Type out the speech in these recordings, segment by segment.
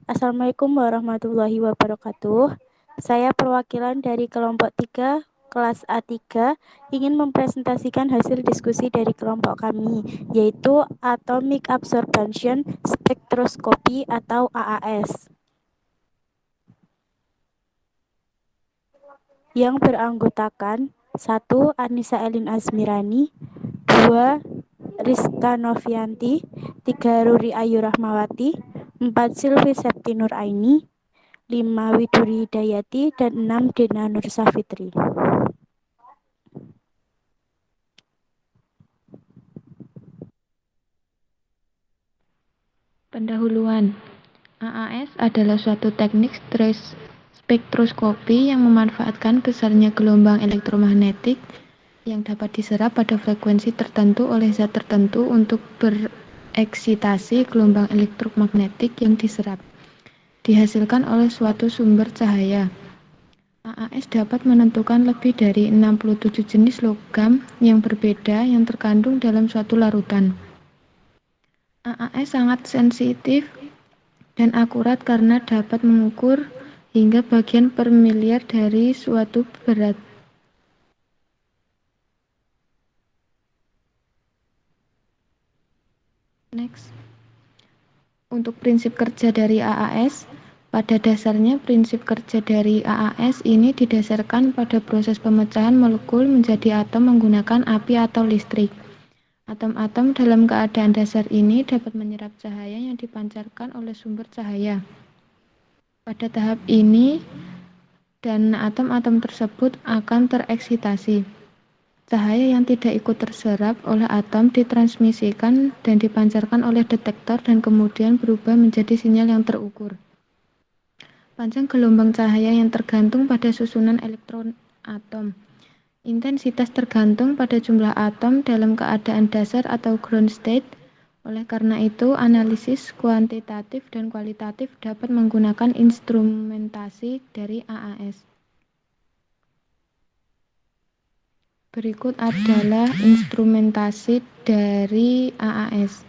Assalamualaikum warahmatullahi wabarakatuh. Saya perwakilan dari kelompok 3, kelas A3, ingin mempresentasikan hasil diskusi dari kelompok kami, yaitu Atomic Absorption Spectroscopy atau AAS, yang beranggotakan 1. Anissa Elin Azmirani, 2. Rizka Novianti, 3. Ruri Ayu Rahmawati, 4. Silvi Septinur Aini, 5. Widuri Hidayati, dan 6. Dena Nur Safitri. Pendahuluan. AAS adalah suatu teknik spektroskopi yang memanfaatkan besarnya gelombang elektromagnetik yang dapat diserap pada frekuensi tertentu oleh zat tertentu untuk bereksitasi gelombang elektromagnetik yang diserap, dihasilkan oleh suatu sumber cahaya. AAS dapat menentukan lebih dari 67 jenis logam yang berbeda yang terkandung dalam suatu larutan. AAS sangat sensitif dan akurat karena dapat mengukur hingga bagian per miliar dari suatu berat. Next. Untuk prinsip kerja dari AAS, pada dasarnya prinsip kerja dari AAS ini didasarkan pada proses pemecahan molekul menjadi atom menggunakan api atau listrik. Atom-atom dalam keadaan dasar ini dapat menyerap cahaya yang dipancarkan oleh sumber cahaya. Pada tahap ini, dan atom-atom tersebut akan tereksitasi. Cahaya yang tidak ikut terserap oleh atom ditransmisikan dan dipancarkan oleh detektor dan kemudian berubah menjadi sinyal yang terukur. Panjang gelombang cahaya yang tergantung pada susunan elektron atom. Intensitas tergantung pada jumlah atom dalam keadaan dasar atau ground state. Oleh karena itu, analisis kuantitatif dan kualitatif dapat menggunakan instrumentasi dari AAS. Berikut adalah instrumentasi dari AAS.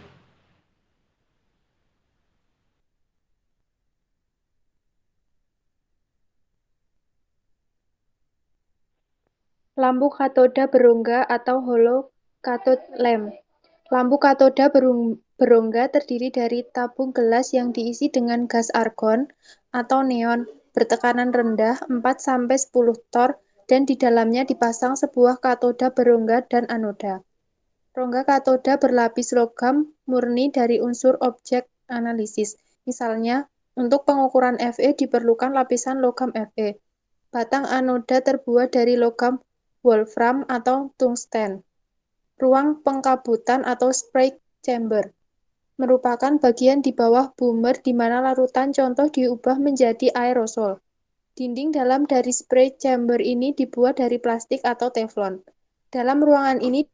Lampu katoda berongga atau hollow cathode lamp. Lampu katoda berongga terdiri dari tabung gelas yang diisi dengan gas argon atau neon bertekanan rendah 4-10 torr dan di dalamnya dipasang sebuah katoda berongga dan anoda. Rongga katoda berlapis logam murni dari unsur objek analisis. Misalnya, untuk pengukuran Fe diperlukan lapisan logam Fe. Batang anoda terbuat dari logam wolfram atau tungsten. Ruang pengkabutan atau spray chamber merupakan bagian di bawah boomer di mana larutan contoh diubah menjadi aerosol. Dinding dalam dari spray chamber ini dibuat dari plastik atau teflon. Dalam ruangan ini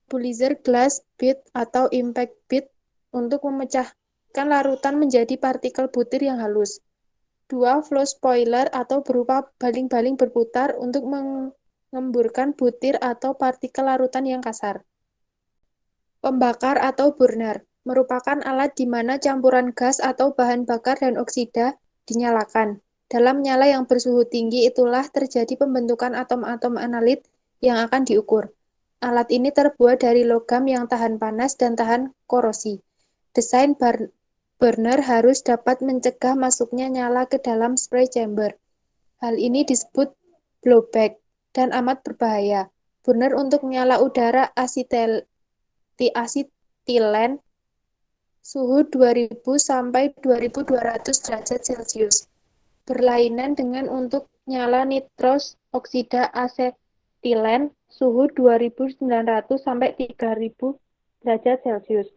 nebulizer glass bead atau impact bead untuk memecahkan larutan menjadi partikel butir yang halus. 2 flow spoiler atau berupa baling-baling berputar untuk mengemburkan butir atau partikel larutan yang kasar. Pembakar atau burner merupakan alat di mana campuran gas atau bahan bakar dan oksida dinyalakan. Dalam nyala yang bersuhu tinggi itulah terjadi pembentukan atom-atom analit yang akan diukur. Alat ini terbuat dari logam yang tahan panas dan tahan korosi. Desain burner harus dapat mencegah masuknya nyala ke dalam spray chamber. Hal ini disebut blowback dan amat berbahaya. Burner untuk nyala udara asetilen suhu 2000 sampai 2200 derajat Celcius. Berlainan dengan untuk nyala nitros oksida asetilen suhu 2900 sampai 3000 derajat Celcius.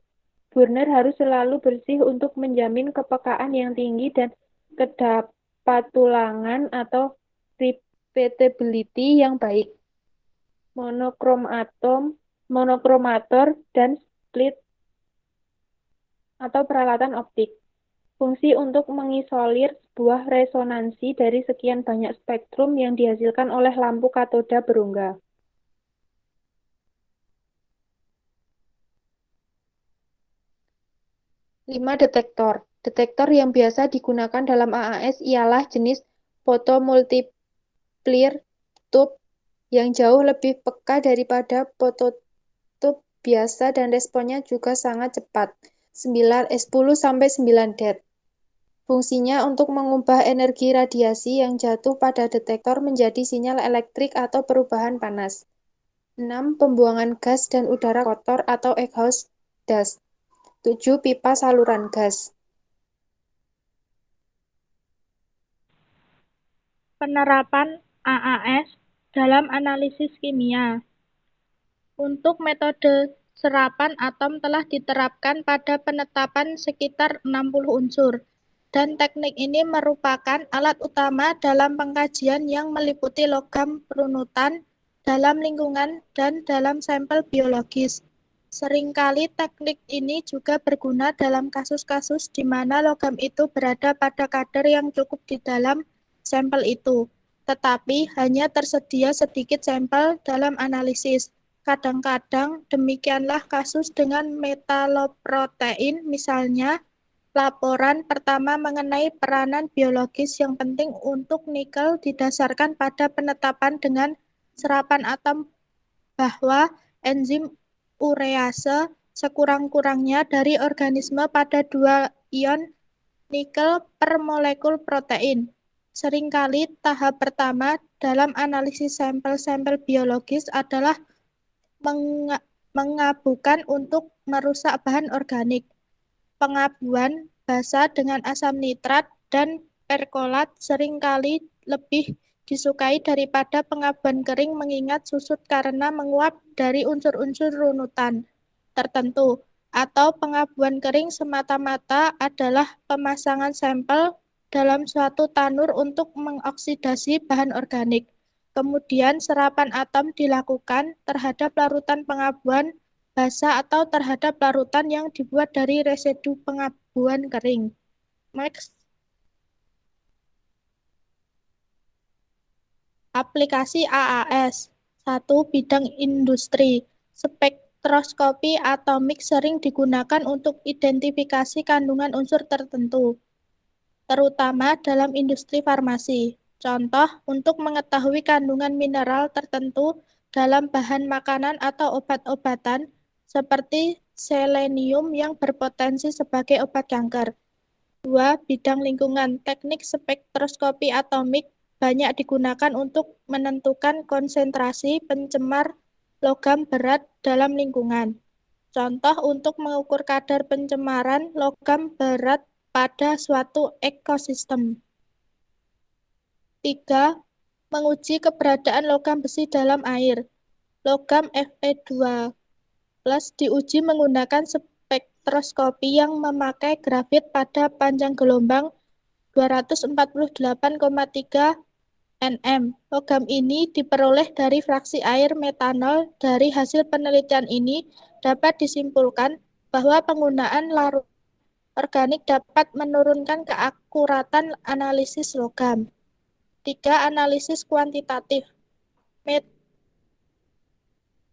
Burner harus selalu bersih untuk menjamin kepekaan yang tinggi dan kedapatulangan atau repeatability yang baik. Monokromator, dan split atau peralatan optik. Fungsi untuk mengisolir sebuah resonansi dari sekian banyak spektrum yang dihasilkan oleh lampu katoda berongga. 5. Detektor. Detektor yang biasa digunakan dalam AAS ialah jenis photomultiplier tube yang jauh lebih peka daripada phototube biasa dan responnya juga sangat cepat. 10-9 Det. Fungsinya untuk mengubah energi radiasi yang jatuh pada detektor menjadi sinyal elektrik atau perubahan panas. 6. Pembuangan gas dan udara kotor atau exhaust dust. 7. Pipa saluran gas. Penerapan AAS dalam analisis kimia. Untuk metode serapan atom telah diterapkan pada penetapan sekitar 60 unsur, dan teknik ini merupakan alat utama dalam pengkajian yang meliputi logam runutan dalam lingkungan dan dalam sampel biologis. Seringkali teknik ini juga berguna dalam kasus-kasus di mana logam itu berada pada kadar yang cukup di dalam sampel itu, tetapi hanya tersedia sedikit sampel dalam analisis. Kadang-kadang demikianlah kasus dengan metaloprotein, misalnya laporan pertama mengenai peranan biologis yang penting untuk nikel didasarkan pada penetapan dengan serapan atom bahwa enzim urease sekurang-kurangnya dari organisme pada 2 ion nikel per molekul protein. Seringkali tahap pertama dalam analisis sampel-sampel biologis adalah mengabukan untuk merusak bahan organik. Pengabuan basa dengan asam nitrat dan perkolat seringkali lebih disukai daripada pengabuan kering mengingat susut karena menguap dari unsur-unsur runutan tertentu, atau pengabuan kering semata-mata adalah pemasangan sampel dalam suatu tanur untuk mengoksidasi bahan organik. Kemudian serapan atom dilakukan terhadap larutan pengabuan basa atau terhadap larutan yang dibuat dari residu pengabuan kering. Next. Aplikasi AAS. 1. Bidang industri. Spektroskopi atomik sering digunakan untuk identifikasi kandungan unsur tertentu, terutama dalam industri farmasi. Contoh, untuk mengetahui kandungan mineral tertentu dalam bahan makanan atau obat-obatan, seperti selenium yang berpotensi sebagai obat kanker. 2. Bidang lingkungan. Teknik spektroskopi atomik banyak digunakan untuk menentukan konsentrasi pencemar logam berat dalam lingkungan. Contoh untuk mengukur kadar pencemaran logam berat pada suatu ekosistem. 3. Menguji keberadaan logam besi dalam air. Logam Fe2+ diuji menggunakan spektroskopi yang memakai grafit pada panjang gelombang 248,3 nm. Logam ini diperoleh dari fraksi air metanol. Dari hasil penelitian ini dapat disimpulkan bahwa penggunaan larut organik dapat menurunkan keakuratan analisis logam. 3. Analisis kuantitatif.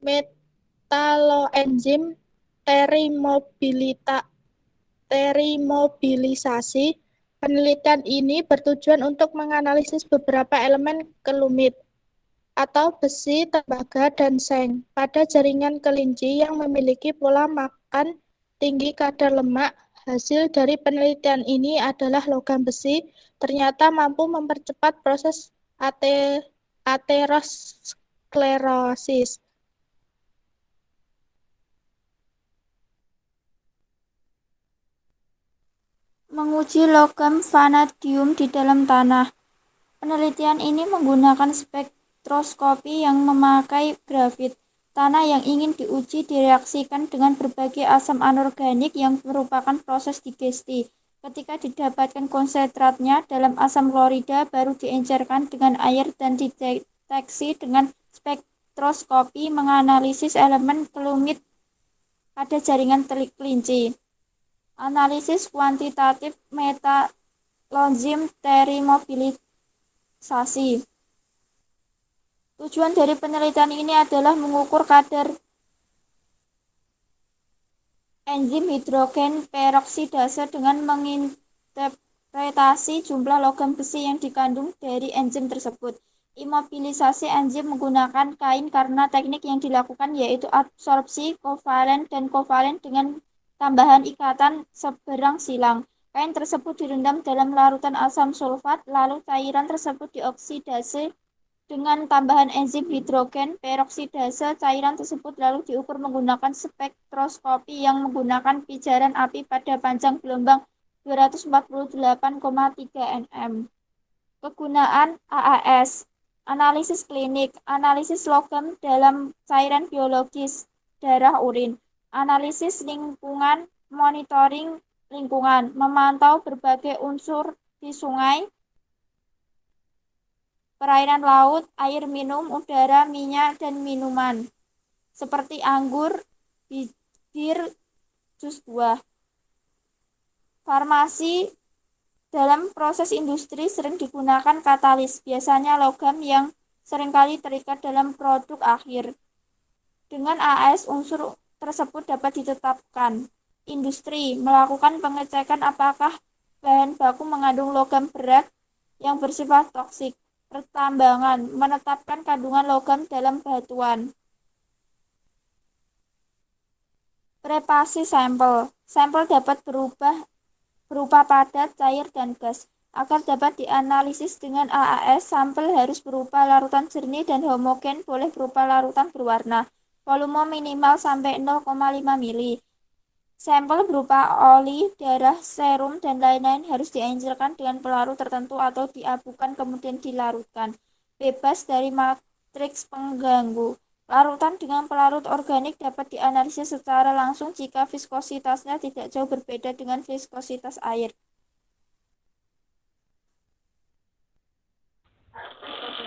Metaloenzim terimobilisasi. Penelitian ini bertujuan untuk menganalisis beberapa elemen kelumit atau besi, tembaga, dan seng pada jaringan kelinci yang memiliki pola makan tinggi kadar lemak. Hasil dari penelitian ini adalah logam besi ternyata mampu mempercepat proses aterosklerosis. Menguji logam vanadium di dalam tanah. Penelitian ini menggunakan spektroskopi yang memakai grafit. Tanah yang ingin diuji direaksikan dengan berbagai asam anorganik yang merupakan proses digesti. Ketika didapatkan konsentratnya dalam asam klorida, baru diencerkan dengan air dan dideteksi dengan spektroskopi menganalisis elemen kelumit pada jaringan kelinci. Analisis kuantitatif metaloenzim terimobilisasi. Tujuan dari penelitian ini adalah mengukur kadar enzim hidrogen peroksidase dengan menginterpretasi jumlah logam besi yang dikandung dari enzim tersebut. Imobilisasi enzim menggunakan kain karena teknik yang dilakukan yaitu absorpsi kovalen dan kovalen dengan tambahan ikatan seberang silang. Kain tersebut direndam dalam larutan asam sulfat, lalu cairan tersebut dioksidase dengan tambahan enzim hidrogen peroksidase. Cairan tersebut lalu diukur menggunakan spektroskopi yang menggunakan pijaran api pada panjang gelombang 248,3 nm. Kegunaan AAS, analisis klinik, analisis logam dalam cairan biologis, darah, urin, analisis lingkungan, monitoring lingkungan, memantau berbagai unsur di sungai, perairan laut, air minum, udara, minyak, dan minuman, seperti anggur, bir, jus buah. Farmasi, dalam proses industri sering digunakan katalis, biasanya logam yang seringkali terikat dalam produk akhir. Dengan AAS, unsur tersebut dapat ditetapkan. Industri melakukan pengecekan apakah bahan baku mengandung logam berat yang bersifat toksik. Pertambangan menetapkan kandungan logam dalam batuan. Prepasi sampel. Sampel dapat berupa padat, cair, dan gas. Agar dapat dianalisis dengan AAS, sampel harus berupa larutan jernih dan homogen, boleh berupa larutan berwarna. Volume minimal sampai 0,5 mili. Sampel berupa oli, darah, serum, dan lain-lain harus diencerkan dengan pelarut tertentu atau diabukan kemudian dilarutkan. Bebas dari matriks pengganggu. Larutan dengan pelarut organik dapat dianalisis secara langsung jika viskositasnya tidak jauh berbeda dengan viskositas air.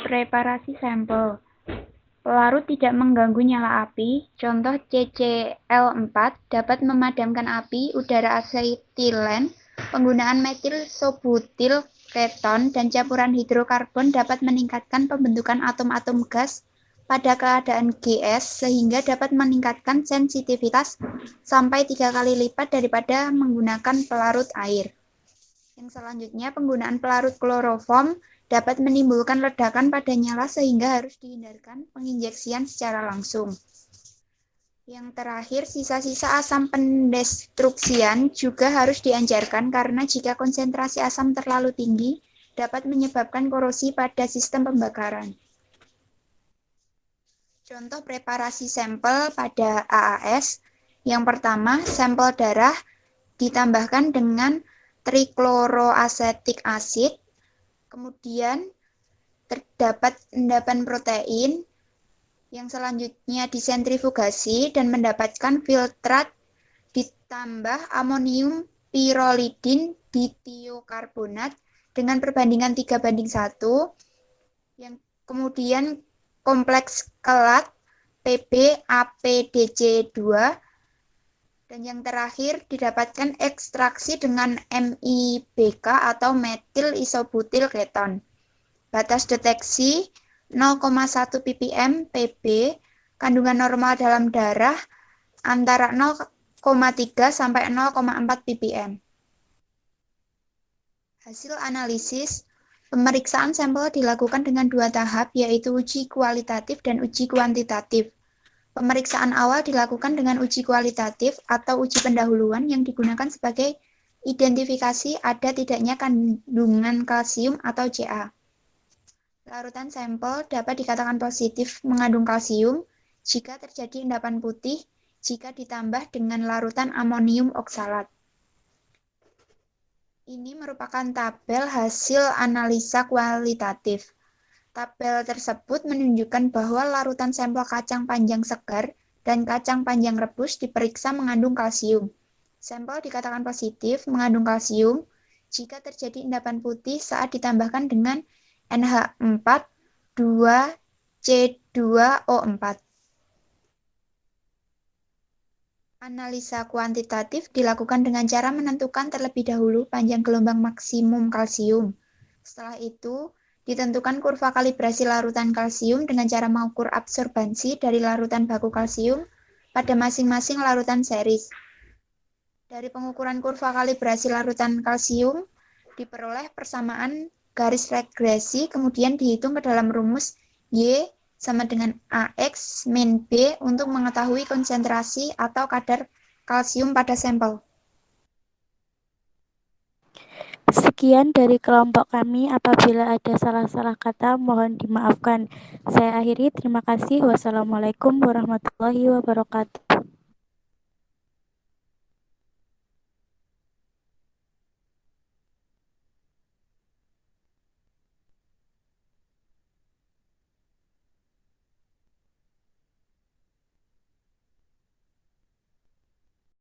Preparasi sampel. Pelarut tidak mengganggu nyala api, contoh CCl4 dapat memadamkan api, udara asetilen, penggunaan metil sobutil keton, dan campuran hidrokarbon dapat meningkatkan pembentukan atom-atom gas pada keadaan GS sehingga dapat meningkatkan sensitivitas sampai 3 kali lipat daripada menggunakan pelarut air. Yang selanjutnya, penggunaan pelarut kloroform dapat menimbulkan ledakan pada nyala sehingga harus dihindarkan penginjeksian secara langsung. Yang terakhir, sisa-sisa asam pendestruksian juga harus dianjurkan karena jika konsentrasi asam terlalu tinggi dapat menyebabkan korosi pada sistem pembakaran. Contoh preparasi sampel pada AAS. Yang pertama, sampel darah ditambahkan dengan trikloroasetik asid. Kemudian terdapat endapan protein. Yang selanjutnya disentrifugasi dan mendapatkan filtrat ditambah amonium pirolidin ditiokarbonat dengan perbandingan 3:1. Yang kemudian kompleks kelat PbApDC2. Dan yang terakhir didapatkan ekstraksi dengan MIBK atau metil isobutil keton. Batas deteksi 0,1 ppm Pb, kandungan normal dalam darah antara 0,3 sampai 0,4 ppm. Hasil analisis, pemeriksaan sampel dilakukan dengan 2 tahap, yaitu uji kualitatif dan uji kuantitatif. Pemeriksaan awal dilakukan dengan uji kualitatif atau uji pendahuluan yang digunakan sebagai identifikasi ada tidaknya kandungan kalsium atau Ca. Larutan sampel dapat dikatakan positif mengandung kalsium jika terjadi endapan putih jika ditambah dengan larutan amonium oksalat. Ini merupakan tabel hasil analisa kualitatif. Tabel tersebut menunjukkan bahwa larutan sampel kacang panjang segar dan kacang panjang rebus diperiksa mengandung kalsium. Sampel dikatakan positif mengandung kalsium jika terjadi endapan putih saat ditambahkan dengan NH4 2C2O4. Analisa kuantitatif dilakukan dengan cara menentukan terlebih dahulu panjang gelombang maksimum kalsium. Setelah itu, ditentukan kurva kalibrasi larutan kalsium dengan cara mengukur absorbansi dari larutan baku kalsium pada masing-masing larutan series. Dari pengukuran kurva kalibrasi larutan kalsium, diperoleh persamaan garis regresi, kemudian dihitung ke dalam rumus Y sama dengan AX min B untuk mengetahui konsentrasi atau kadar kalsium pada sampel. Sekian dari kelompok kami. Apabila ada salah-salah kata, mohon dimaafkan. Saya akhiri. Terima kasih. Wassalamualaikum warahmatullahi wabarakatuh.